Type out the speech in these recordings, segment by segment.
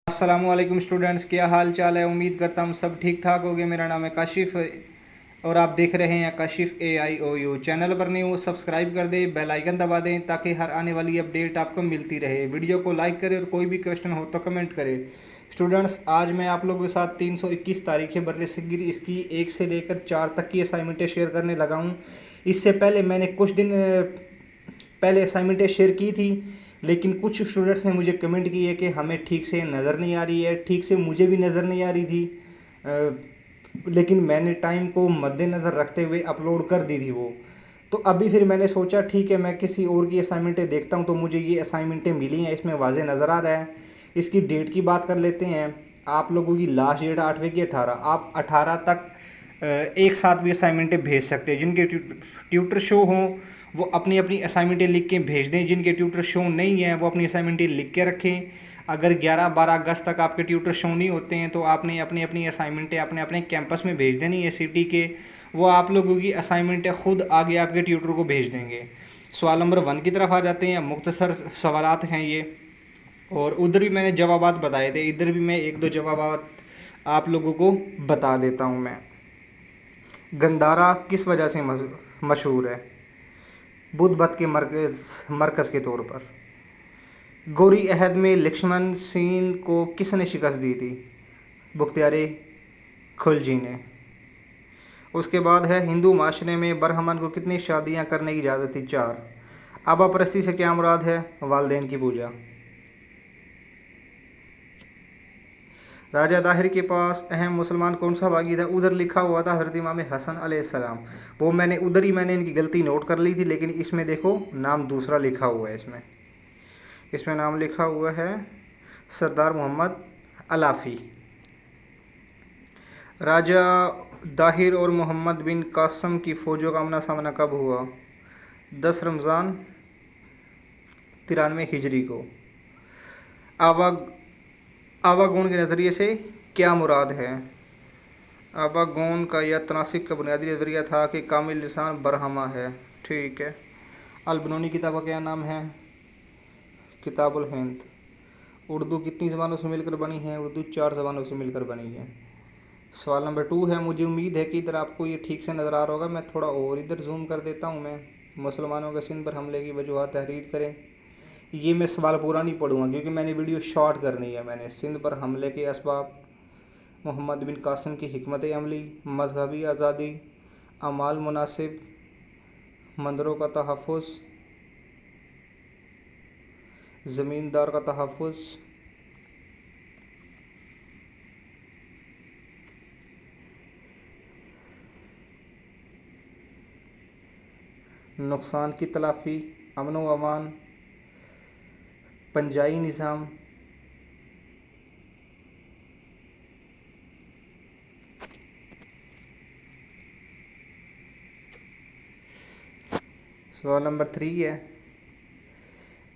अस्सलामुअलैकुम स्टूडेंट्स, क्या हाल चाल है। उम्मीद करता हूँ सब ठीक ठाक होंगे। मेरा नाम है काशिफ और आप देख रहे हैं काशिफ AIOU। चैनल पर नहीं हो सब्सक्राइब कर दें, बेल आइकन दबा दें ताकि हर आने वाली अपडेट आपको मिलती रहे। वीडियो को लाइक करें और कोई भी क्वेश्चन हो तो कमेंट करें। स्टूडेंट्स, आज मैं आप लोगों के साथ 321 तारीख बरसगीर इसकी 1 से लेकर 4 तक की असाइनमेंटें शेयर करने लगा हूँ। इससे पहले मैंने कुछ दिन पहले असाइनमेंटें शेयर की थी, लेकिन कुछ स्टूडेंट्स ने मुझे कमेंट किए कि हमें ठीक से नज़र नहीं आ रही है। ठीक से मुझे भी नज़र नहीं आ रही थी, लेकिन मैंने टाइम को मद्देनज़र रखते हुए अपलोड कर दी थी वो। तो अभी फिर मैंने सोचा ठीक है, मैं किसी और की असाइनमेंटें देखता हूँ। तो मुझे ये असाइनमेंटें मिली हैं, इसमें वाज़े नज़र आ रहा है। इसकी डेट की बात कर लेते हैं। आप लोगों की लास्ट डेट 8वें की 18। आप 18 तक एक साथ भी असाइनमेंटें भेज सकते हैं। जिनके ट्यूटर शो हों वो अपनी अपनी असाइनमेंटें लिख के भेज दें। जिनके ट्यूटर शो नहीं हैं वो अपनी असाइनमेंटें लिख के रखें। अगर 11-12 अगस्त तक आपके ट्यूटर शो नहीं होते हैं तो आपने अपनी अपनी असाइनमेंटें अपने अपने कैंपस में भेज देनी है सिटी के। वो आप लोगों की असाइनमेंटें खुद आगे आपके ट्यूटर को भेज देंगे। सवाल नंबर 1 की तरफ आ जाते हैं। मुख्तसर सवालात हैं ये, और उधर भी मैंने जवाबात बताए थे, इधर भी मैं एक दो जवाबात आप लोगों को बता देता हूँ मैं। गंदारा किस वजह से मशहूर है? बुद्ध मत के मरकज़ के तौर पर। गोरी अहद में लक्ष्मण सेन को किसने शिकस्त दी थी? बख्तियार खिलजी ने। उसके बाद है, हिंदू माशरे में बरहमन को कितनी शादियां करने की इजाज़त थी? 4। आबा परस्ती से क्या मुराद है? वालदेन की पूजा। राजा दाहिर के पास अहम मुसलमान कौन सा बागी था? उधर लिखा हुआ था हज़रत इमाम हसन अलैहिस्सलाम। वो मैंने इनकी गलती नोट कर ली थी, लेकिन इसमें देखो नाम दूसरा लिखा हुआ है। इसमें नाम लिखा हुआ है सरदार मोहम्मद अलाफ़ी। राजा दाहिर और मोहम्मद बिन कासम की फ़ौजों का आमना सामना कब हुआ? 10 रमज़ान 93 हिजरी को। आवा आवागुण के नज़रिए से क्या मुराद है? आवागुण का यह तनासिक का बुनियादी नज़रिया था कि कामिल लिसान बरहमा है। ठीक है। अलबनूनी किताब का क्या नाम है? किताबुल हिंद। उर्दू कितनी ज़बानों से मिलकर बनी है? उर्दू 4 ज़बानों से मिलकर बनी है। सवाल नंबर 2 है। मुझे उम्मीद है कि इधर आपको ये ठीक से नज़र आ रहा होगा। मैं थोड़ा और इधर जूम कर देता हूँ। मैं मुसलमानों के सिंध पर हमले की वजूहत तहरीर करें। ये मैं सवाल पूरा नहीं पढ़ूँगा क्योंकि मैंने वीडियो शॉर्ट करनी है। मैंने सिंध पर हमले के असबाब, मोहम्मद बिन कासिम की हिकमत अमली, मजहबी आज़ादी, अमाल मुनासिब, मंदिरों का तहफ़्फ़ुज़, ज़मींदार का तहफ़्फ़ुज़, नुकसान की तलाफ़ी, अमन व अमान, पंजाई निज़ाम। सवाल नंबर 3 है।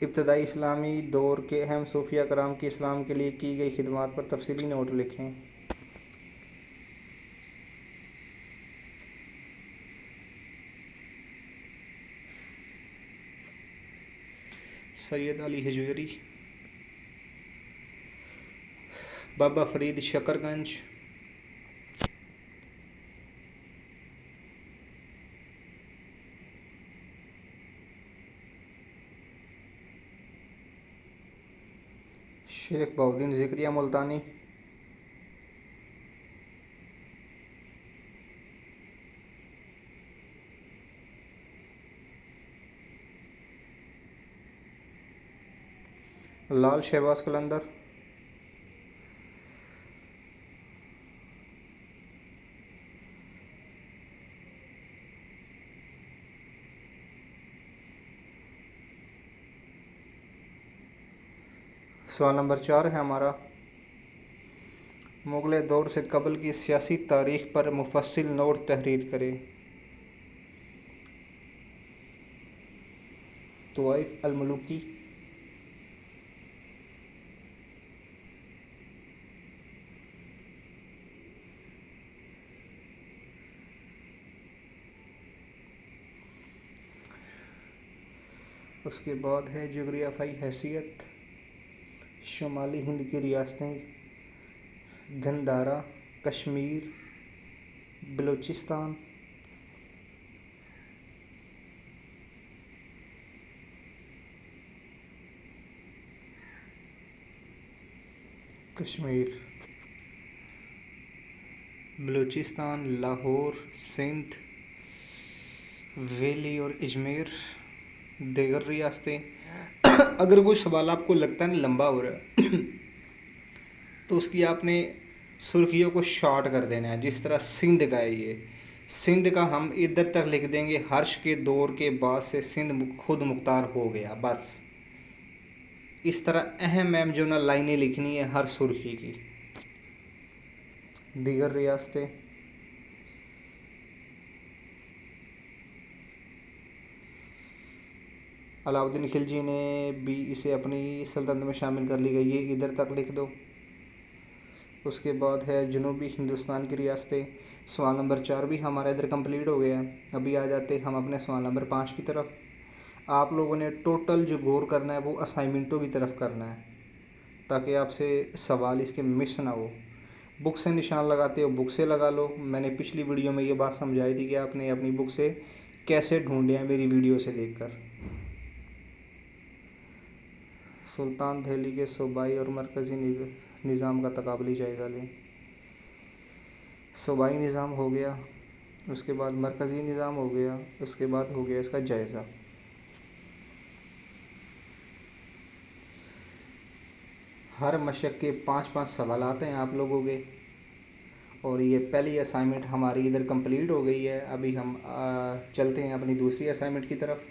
इब्तदाई इस्लामी दौर के अहम सूफिया कराम की इस्लाम के लिए की गई खिदमत पर तफसीली नोट लिखें। सैयद अली हजवेरी, बाबा फरीद शकरगंज, शेख बहुद्दीन ज़िक्रिया मुल्तानी, लाल शहबाज कलंदर, सवाल नंबर 4 है हमारा। मुग़ल दौर से कबल की सियासी तारीख़ पर मुफस्सिल नोट तहरीर करें। तवाइफ अल-मलूकी, उसके बाद है जोग्राफ़ियाई हैसियत, शुमाली हिंद की रियासतें गंधारा, कश्मीर, बलूचिस्तान, कश्मीर, बलूचिस्तान, लाहौर, सिंध, वैली और अजमेर, दीगर रियासतें। अगर कोई सवाल आपको लगता है ना लंबा हो रहा है तो उसकी आपने सुर्खियों को शॉर्ट कर देना है। जिस तरह सिंध का है, ये सिंध का हम इधर तक लिख देंगे, हर्ष के दौर के बाद से सिंध खुद मुख्तार हो गया, बस। इस तरह अहम अहम जो ना लाइनें लिखनी है हर सुर्खी की। दीगर रियासतें अलाउद्दीन खिलजी ने भी इसे अपनी सल्तनत में शामिल कर ली गई, ये इधर तक लिख दो। उसके बाद है जनूबी हिंदुस्तान की रियासतें। सवाल नंबर 4 भी हमारा इधर कंप्लीट हो गया। अभी आ जाते हम अपने सवाल नंबर 5 की तरफ। आप लोगों ने टोटल जो गौर करना है वो असाइनमेंटों की तरफ करना है, ताकि आपसे सवाल इसके मिस ना हो। बुक से निशान लगाते हो बुक से लगा लो। मैंने पिछली वीडियो में ये बात समझाई थी कि आपने अपनी बुक से कैसे ढूंढे हैं मेरी वीडियो से देखकर। सुल्तान दिल्ली के सूबाई और मरकज़ी निज़ाम का तकाबली जायज़ा लें। सूबाई निज़ाम हो गया, उसके बाद मरकज़ी निज़ाम हो गया, उसके बाद हो गया इसका जायज़ा। हर मशक के 5-5 सवाल आते हैं आप लोगों के, और ये पहली असाइनमेंट हमारी इधर कंप्लीट हो गई है। अभी हम चलते हैं अपनी दूसरी असाइनमेंट की तरफ।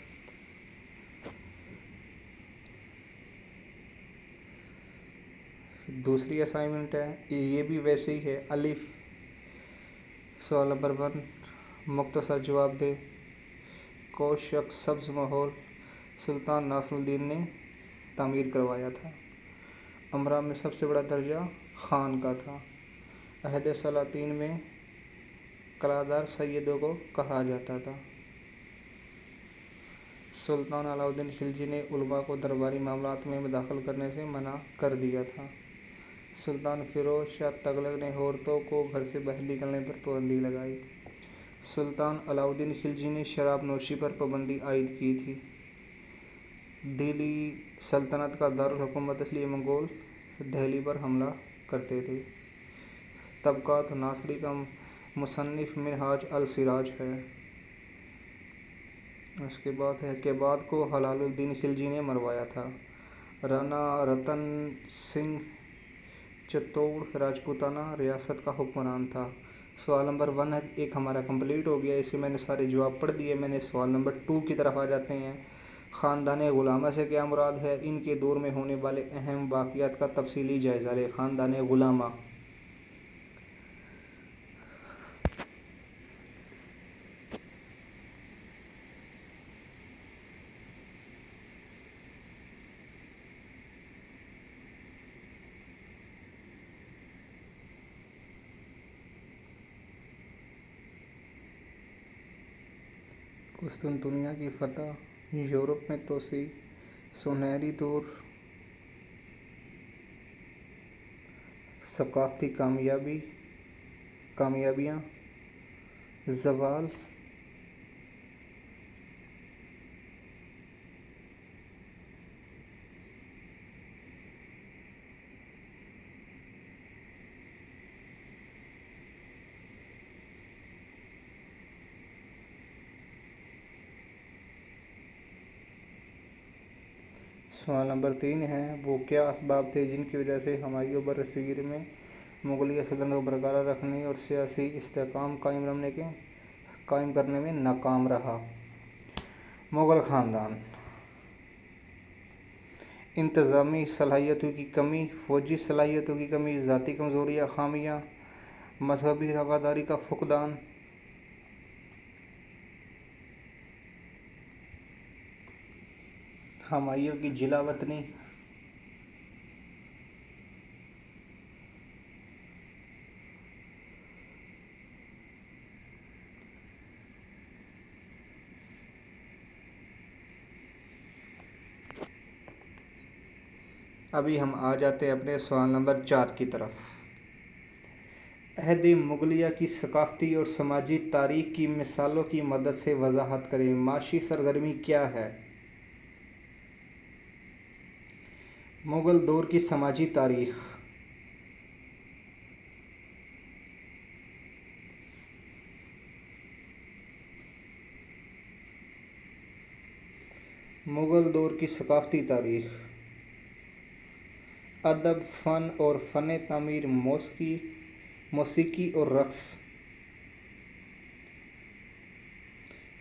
दूसरी असाइनमेंट है, ये भी वैसे ही है। अलिफ सवाल नंबर 1, मुख्तसर जवाब दे। कोशक सब्ज़ माहौल सुल्तान नासरुद्दीन ने तामीर करवाया था। अमरा में सबसे बड़ा दर्जा खान का था। अहद सलातीन में कलादार सैयदों को कहा जाता था। सुल्तान अलाउद्दीन खिलजी ने उलमा को दरबारी मामलात में मुदाखल करने से मना कर दिया था। सुल्तान फिरोज शाह तुगलक ने औरतों को घर से बाहर निकलने पर पाबंदी लगाई। सुल्तान अलाउद्दीन खिलजी ने शराब नोशी पर पाबंदी आयद की थी। दिल्ली सल्तनत का दारुल हुकूमत इसलिए मंगोल दिल्ली पर हमला करते थे। तबक़ात नासरी का मुसन्निफ़ मिनहाज अल सिराज है। उसके बाद है के बाद को हलालुद्दीन खिलजी ने मरवाया था। राणा रतन सिंह चित्तौड़ राजपूताना रियासत का हुक्मरान था। सवाल नंबर 1 है, एक हमारा कंप्लीट हो गया, इसे मैंने सारे जवाब पढ़ दिए। मैंने सवाल नंबर 2 की तरफ आ जाते हैं। ख़ानदान ग़ुलामा से क्या मुराद है? इनके दौर में होने वाले अहम वाक़यात का तफसीली जायज़ा लें। ख़ानदान ग़ुलामा कुस्तुनतुनिया की फ़तह, यूरोप में तोसी, सुनहरी दौर, सकाफ़ती कामयाबियाँ, ज़वाल, सवाल नंबर 3 है, वो क्या असबाब थे जिनकी वजह से हुमायूं बरसगीर में मुगलिया सल्तनत को बरकरार रखने और सियासी इस्तेहकाम कायम करने में नाकाम रहा? मुग़ल ख़ानदान, इंतज़ामी सलाहियतों की कमी, फ़ौजी सलाहियतों की कमी, ज़ाती कमज़ोरियाँ ख़ामियाँ, मजहबी रवादारी का फुक़दान, हुमायूं की जिला वतनी। अभी हम आ जाते हैं अपने सवाल नंबर 4 की तरफ। अहद मुगलिया की सकाफ़ती और समाजी तारीख़ की मिसालों की मदद से वजाहत करें। माशी सरगर्मी क्या है? मुग़ल दौर की समाजी तारीख़। मुग़ल दौर की सकाफ़ती तारीख़, अदब, फ़न और फ़न तामीर, मौसीकी और रक़्स।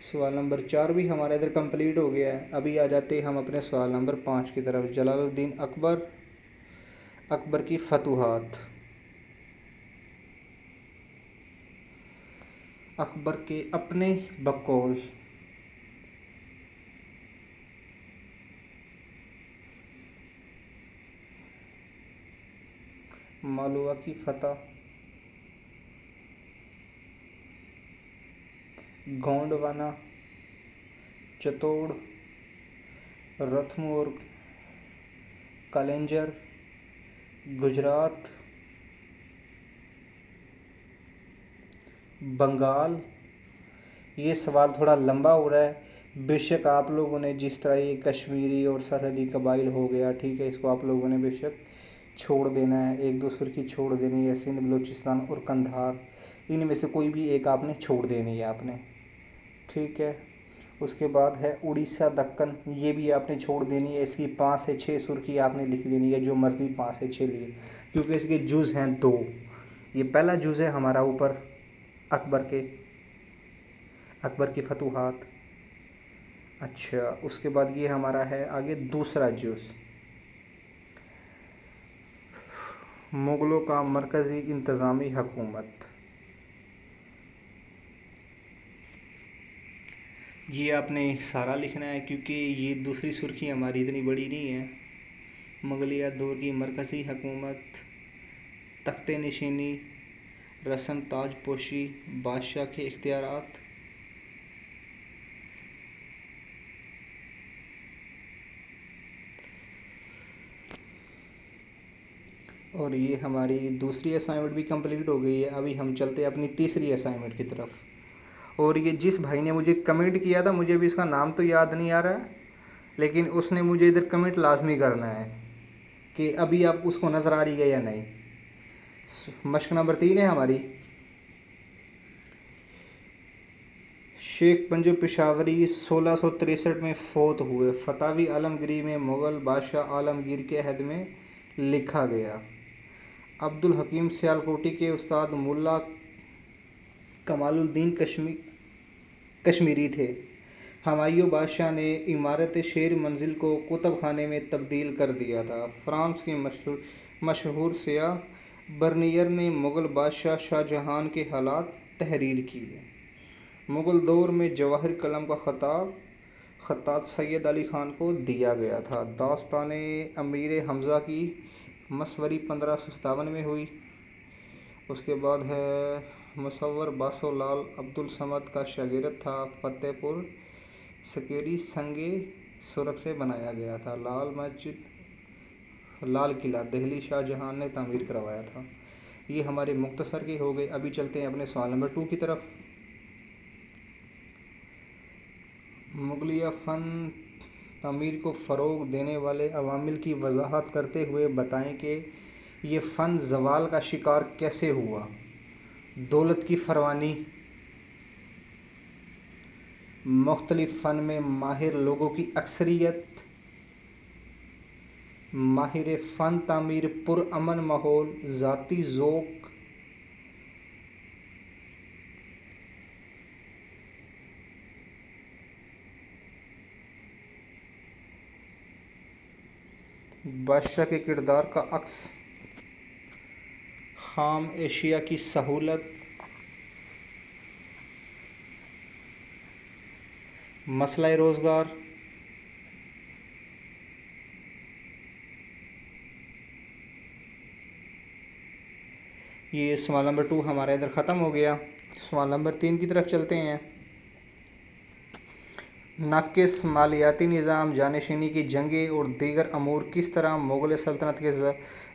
सवाल नंबर 4 भी हमारा इधर कंप्लीट हो गया है। अभी आ जाते हैं हम अपने सवाल नंबर 5 की तरफ। जलालुद्दीन अकबर, अकबर की फतूहात। अकबर के अपने बकौल। मालवा की फतह, गोंडवाना, चित्तौड़, रथमौर, कलिंजर, गुजरात, बंगाल। ये सवाल थोड़ा लंबा हो रहा है। बेशक आप लोगों ने जिस तरह ये कश्मीरी और सरहदी कबाइल हो गया, ठीक है, इसको आप लोगों ने बेशक छोड़ देना है, एक दूसरे की छोड़ देनी है। सिंध, बलूचिस्तान और कंधार, इनमें से कोई भी एक आपने छोड़ देनी है आपने, ठीक है। उसके बाद है उड़ीसा, दक्कन, ये भी आपने छोड़ देनी है। इसकी 5 से 6 सुर्खी आपने लिख देनी है, जो मर्ज़ी 5 से 6 लिए, क्योंकि इसके जुज़ हैं 2। ये पहला जुज़ है हमारा ऊपर अकबर की फतूहात। अच्छा, उसके बाद ये हमारा है आगे दूसरा जुज़, मुग़लों का मरकज़ी इंतज़ामी हुकूमत। ये आपने सारा लिखना है, क्योंकि ये दूसरी सुर्खी हमारी इतनी बड़ी नहीं है। मुग़लिया दौर की मरकज़ी हुकूमत, तख्ते नशीनी, रस्म ताज पोशी, बादशाह के इख्तियारात। और ये हमारी दूसरी असाइनमेंट भी कंप्लीट हो गई है। अभी हम चलते हैं अपनी तीसरी असाइनमेंट की तरफ। और ये जिस भाई ने मुझे कमेंट किया था, मुझे भी इसका नाम तो याद नहीं आ रहा है, लेकिन उसने मुझे इधर कमेंट लाजमी करना है कि अभी आप उसको नज़र आ रही है या नहीं। मश्क नंबर 3 है हमारी। शेख पंजो पेशावरी 1663 में फ़ौत हुए। फतावी आलमगीरी में मुग़ल बादशाह आलमगीर के अहद में लिखा गया। अब्दुल हकीम सियालकोटी के उस्ताद मुल्ला कमालुद्दीन कश्मीरी थे। हुमायूं बादशाह ने इमारत शेर मंजिल को कुतुब खाने में तब्दील कर दिया था। फ्रांस के मशहूर सियाह बर्नियर ने मुग़ल बादशाह शाहजहां के हालात तहरीर किए। मुग़ल दौर में जवाहिर कलम का ख़त्तात सैयद अली ख़ान को दिया गया था। दास्तान अमीर हमज़ा की मसवरी 1557 में हुई। उसके बाद है मुसव्वर बासो लाल अब्दुल समद का शागिर्द था। फतेहपुर सकेरी संगे सुरख से बनाया गया था। लाल किला दिल्ली शाहजहां ने तामीर करवाया था। ये हमारे मुख्तसर के हो गए। अभी चलते हैं अपने सवाल नंबर 2 की तरफ। मुग़लिया फ़न तामीर को फ़रोग़ देने वाले अवामिल की वजाहत करते हुए बताएं कि ये फ़न ज़वाल का शिकार कैसे हुआ। दौलत की फरवानी, मुख्तलिफ़ फ़न में माहिर लोगों की अक्सरियत, माहिर फ़न तामीर, पुरअमन माहौल, ज़ाती ज़ौक़। बादशाह के किरदार का अक्स, ख़ाम एशिया की सहूलत, मसला रोज़गार। ये सवाल नंबर 2 हमारा इधर ख़त्म हो गया। सवाल नंबर 3 की तरफ चलते हैं। नाक़िस मालियाती निज़ाम, जानशीनी की जंगें और दीगर अमूर किस तरह मुग़ल सल्तनत के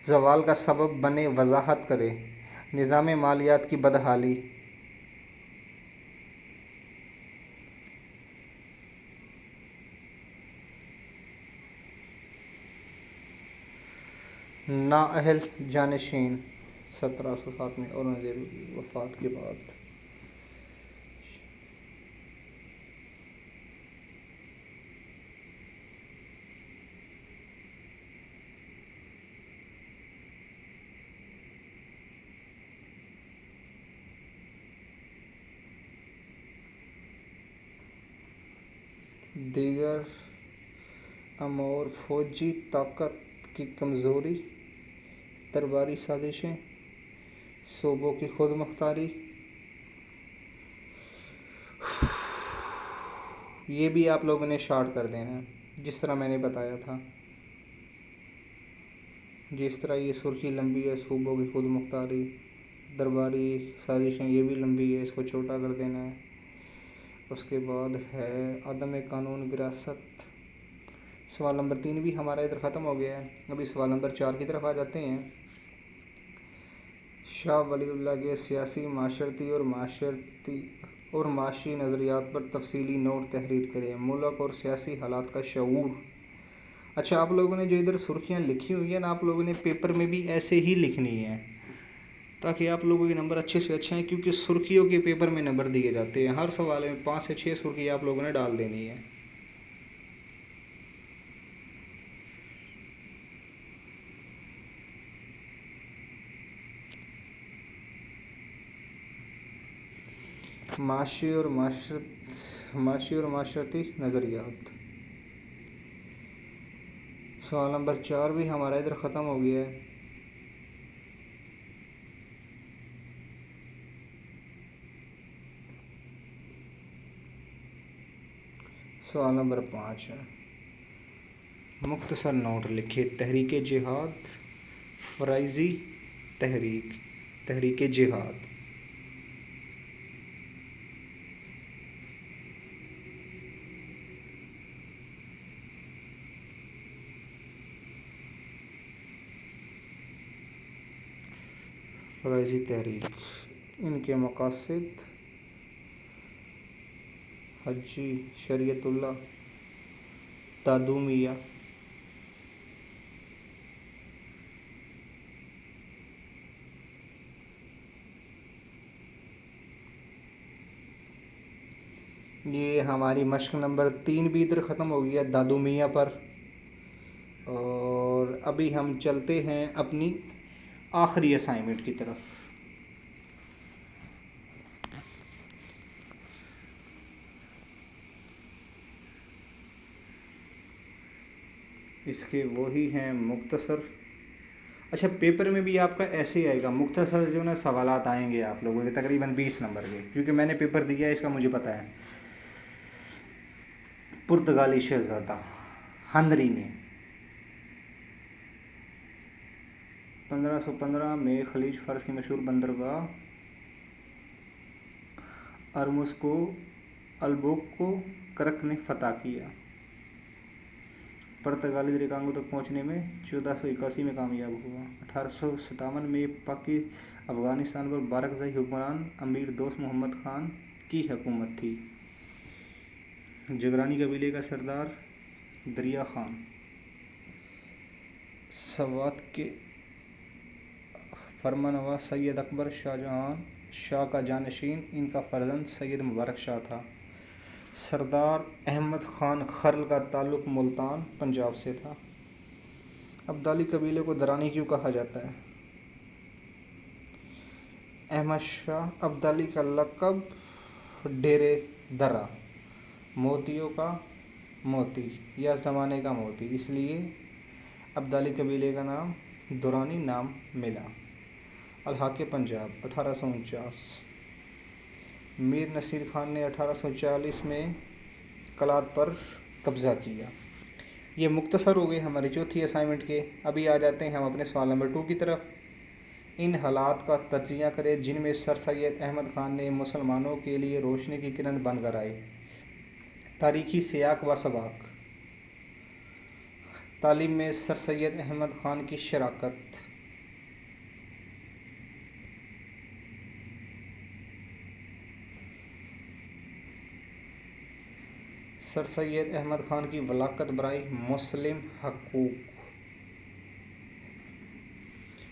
ज़वाल का सबब बने, वज़ाहत करें। निज़ाम मालियात की बदहाली। नाअहल जानशीन 1707 में औरंगज़ेब की वफ़ात के बाद। दीगर अमूर फ़ौजी ताकत की कमज़ोरी, दरबारी साजिशें, सूबों की खुद मुख्तारी। ये भी आप लोगों ने शार्ट कर देना है जिस तरह मैंने बताया था। जिस तरह ये सुर्खी लंबी है, सूबों की खुद मुख्तारी, दरबारी साजिशें, ये भी लंबी है, इसको छोटा कर देना है। उसके बाद है अदम कानून विरासत। सवाल नंबर 3 भी हमारा इधर ख़त्म हो गया है। अभी सवाल नंबर 4 की तरफ आ जाते हैं। शाह वलीउल्लाह के सियासी, माशरती और माशी नज़रियात पर तफसीली नोट तहरीर करें। मुल्क और सियासी हालात का शऊर। अच्छा, आप लोगों ने जो इधर सुर्खियाँ लिखी हुई हैं ना, आप लोगों ने पेपर में भी ऐसे ही लिखनी है ताकि आप लोगों के नंबर अच्छे से अच्छे हैं, क्योंकि सुर्खियों के पेपर में नंबर दिए जाते हैं। हर सवाल में 5 से 6 सुर्खी आप लोगों ने डाल देनी है। माशी और माशरती नज़रियात। सवाल नंबर 4 भी हमारा इधर ख़त्म हो गया है। सवाल नंबर 5 है, मुख्तसर नोट लिखिए। तहरीक जिहाद, फ़राइज़ी तहरीक जिहाद। फ़राइज़ी तहरीक, इनके मक़ासिद हज्जी शरीयतुल्लाह, तादूमिया। ये हमारी मश्क नंबर 3 भी इधर ख़त्म हो गया दादू मियाँ पर। और अभी हम चलते हैं अपनी आखिरी असाइनमेंट की तरफ। इसके वही हैं मुख्तसर। अच्छा, पेपर में भी आपका ऐसे ही आएगा, मुख्तसर जो ना सवालात आएंगे आप लोगों के तकरीबन 20 नंबर के, क्योंकि मैंने पेपर दिया है, इसका मुझे पता है। पुर्तगाली शहज़ादा हनरी ने 1515 में खलीज फ़ारस की मशहूर बंदरगाह अरमुस को अलबुक को करक ने फ़तह किया। पुर्तगाली दरियाकांगो तक पहुंचने में 1481 में कामयाब हुआ। 1857 में पाकि अफ़गानिस्तान पर बारकज़ई हुक्मरान अमीर दोस्त मोहम्मद ख़ान की हुकूमत थी। जगरानी कबीले का सरदार दरिया ख़ान सवात के फरमानवा सैयद अकबर शाहजहां शाह का जानशीन, इनका फ़र्जंद सैयद मुबारक शाह था। सरदार अहमद ख़ान खर्ल का ताल्लुक़ मुल्तान पंजाब से था। अब्दाली कबीले को दरानी क्यों कहा जाता है? अहमद शाह अब्दाली का लक़ब डेरे दरा, मोतियों का मोती या ज़माने का मोती, इसलिए अब्दाली कबीले का नाम दुरानी नाम मिला। अलहाक़ पंजाब 1849। मीर नसीर ख़ान ने 1840 में कलात पर कब्ज़ा किया। ये मुख्तसर हो गए हमारी चौथी असाइनमेंट के। अभी आ जाते हैं हम अपने सवाल नंबर 2 की तरफ। इन हालात का तज्ज़िया करें जिनमें सर सैयद अहमद ख़ान ने मुसलमानों के लिए रोशनी की किरण बनकर आए। तारीखी सियाक व सबाक। तालीम में सर सैयद अहमद ख़ान की शराकत। सर सैयद अहमद ख़ान की वलाकत बराए मुस्लिम हकूक़।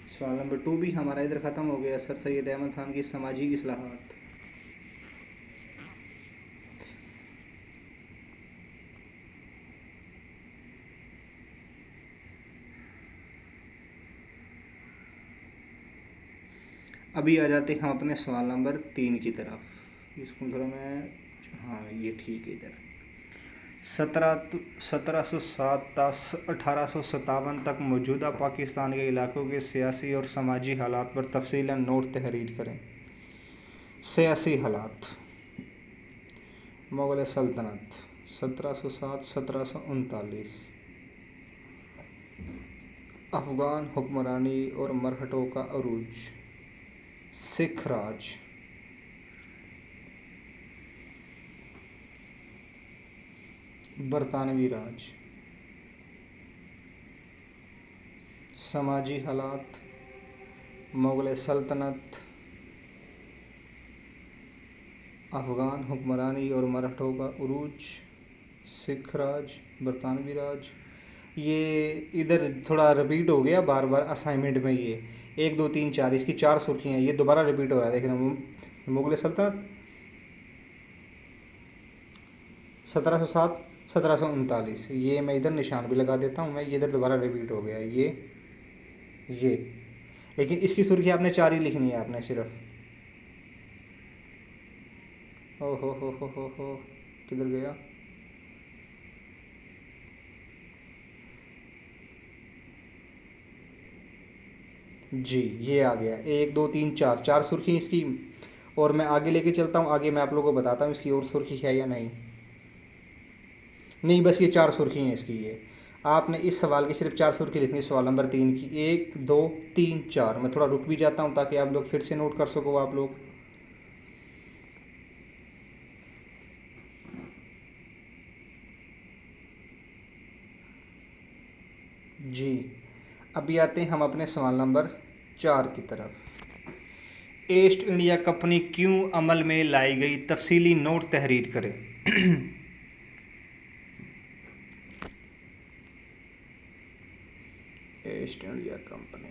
सवाल नंबर 2 भी हमारा इधर ख़त्म हो गया। सर सैयद अहमद ख़ान की समाजी इस्लाहात। अभी आ जाते हैं हम अपने सवाल नंबर 3 की तरफ। इसको थोड़ा मैं, हाँ ये ठीक है। इधर 1707 ता 1857 तक मौजूदा पाकिस्तान के इलाकों के सियासी और समाजी हालात पर तफसीलन नोट तहरीर करें। सियासी हालात। मुग़ल सल्तनत 1707-1739। अफ़गान हुक्मरानी और मरहटों का अरूज। सिख राज। बरतानवी राज। समाजी हालात। मुग़ल सल्तनत, अफ़गान हुक्मरानी और मराठों का उरूज, सिख राज, बरतानवी राज। ये इधर थोड़ा रिपीट हो गया बार बार असाइनमेंट में। ये 1 2 3 4 इसकी 4 सुर्खियाँ, ये दोबारा रिपीट हो रहा है। देखना, मुग़ल सल्तनत 1707 1739, ये मैं इधर निशान भी लगा देता हूँ मैं। ये इधर दोबारा रिपीट हो गया ये। लेकिन इसकी सुर्खी आपने 4 ही लिखनी है आपने सिर्फ। ओ हो, किधर गया? जी ये आ गया। 1 2 3 4 4 सुर्खी इसकी। और मैं आगे लेके चलता हूँ, आगे मैं आप लोगों को बताता हूँ इसकी और सुर्खी है या नहीं। नहीं, बस ये 4 सुर्खी हैं इसकी। ये आपने इस सवाल की सिर्फ 4 सुर्खी लिखनी, सवाल नंबर 3 की। 1 2 3 4। मैं थोड़ा रुक भी जाता हूँ ताकि आप लोग फिर से नोट कर सको आप लोग। जी अभी आते हैं हम अपने सवाल नंबर 4 की तरफ। ईस्ट इंडिया कंपनी क्यों अमल में लाई गई, तफसीली नोट तहरीर करें। East India company.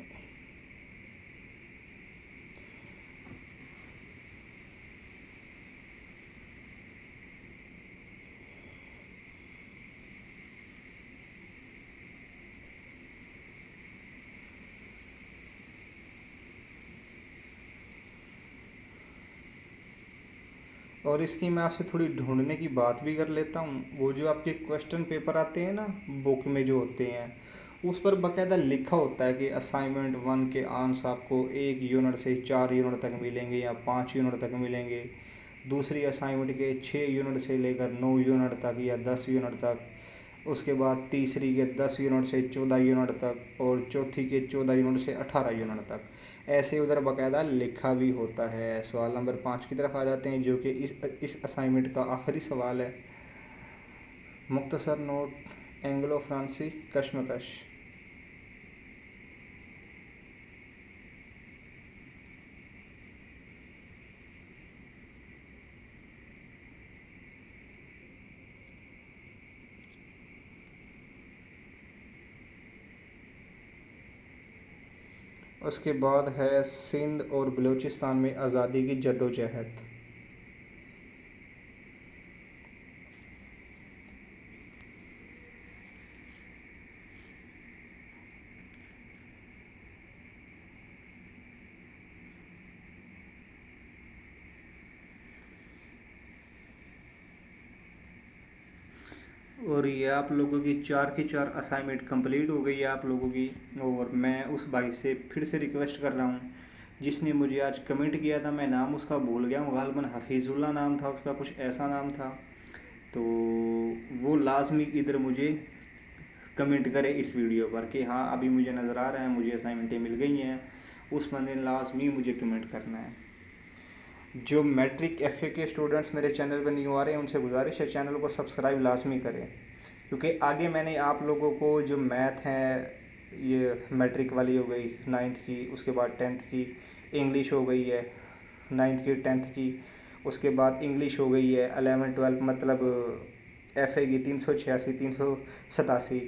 और इसकी मैं आपसे थोड़ी ढूंढने की बात भी कर लेता हूँ। वो जो आपके क्वेश्चन पेपर आते हैं ना बुक में जो होते हैं, उस पर बाकायदा लिखा होता है कि असाइनमेंट 1 के आंसर आपको 1 यूनिट से 4 यूनिट तक मिलेंगे या 5 यूनिट तक मिलेंगे। दूसरी असाइनमेंट के 6 यूनिट से लेकर 9 यूनिट तक या 10 यूनिट तक। उसके बाद तीसरी के 10 यूनिट से 14 यूनिट तक, और चौथी के 14 यूनिट से 18 यूनिट तक। ऐसे उधर बाकायदा लिखा भी होता है। सवाल नंबर 5 की तरफ आ जाते हैं, जो कि इस असाइनमेंट का आखिरी सवाल है। मुख्तसर नोट, एंग्लो फ्रांसी कशमकश। उसके बाद है सिंध और बलूचिस्तान में आज़ादी की जद्दोजहद। और ये आप लोगों की 4 की 4 असाइनमेंट कंप्लीट हो गई है आप लोगों की। और मैं उस भाई से फिर से रिक्वेस्ट कर रहा हूँ जिसने मुझे आज कमेंट किया था, मैं नाम उसका भूल गया हूँ, गालबन हफीज़ुल्लाह नाम था उसका, कुछ ऐसा नाम था। तो वो लाजमी इधर मुझे कमेंट करे इस वीडियो पर कि हाँ अभी मुझे नज़र आ रहा है, मुझे असाइनमेंटें मिल गई हैं। उस बंदे ने लाजमी मुझे कमेंट करना है। जो मैट्रिक एफ ए के स्टूडेंट्स मेरे चैनल पर न्यू आ रहे हैं उनसे गुजारिश है चैनल को सब्सक्राइब लाजमी करें, क्योंकि आगे मैंने आप लोगों को जो मैथ है, ये मैट्रिक वाली हो गई 9th की, उसके बाद 10th की, इंग्लिश हो गई है 9th की 10th की, उसके बाद इंग्लिश हो गई है 11 12, मतलब एफ ए की 386 387,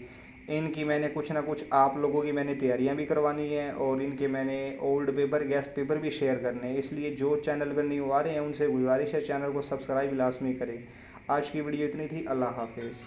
इनकी मैंने कुछ ना कुछ आप लोगों की मैंने तैयारियां भी करवानी है और इनके मैंने ओल्ड पेपर गैस पेपर भी शेयर करने हैं। इसलिए जो चैनल पर न्यू आ रहे हैं उनसे गुजारिश है चैनल को सब्सक्राइब लाजमी करें। आज की वीडियो इतनी थी। अल्लाह हाफिज़।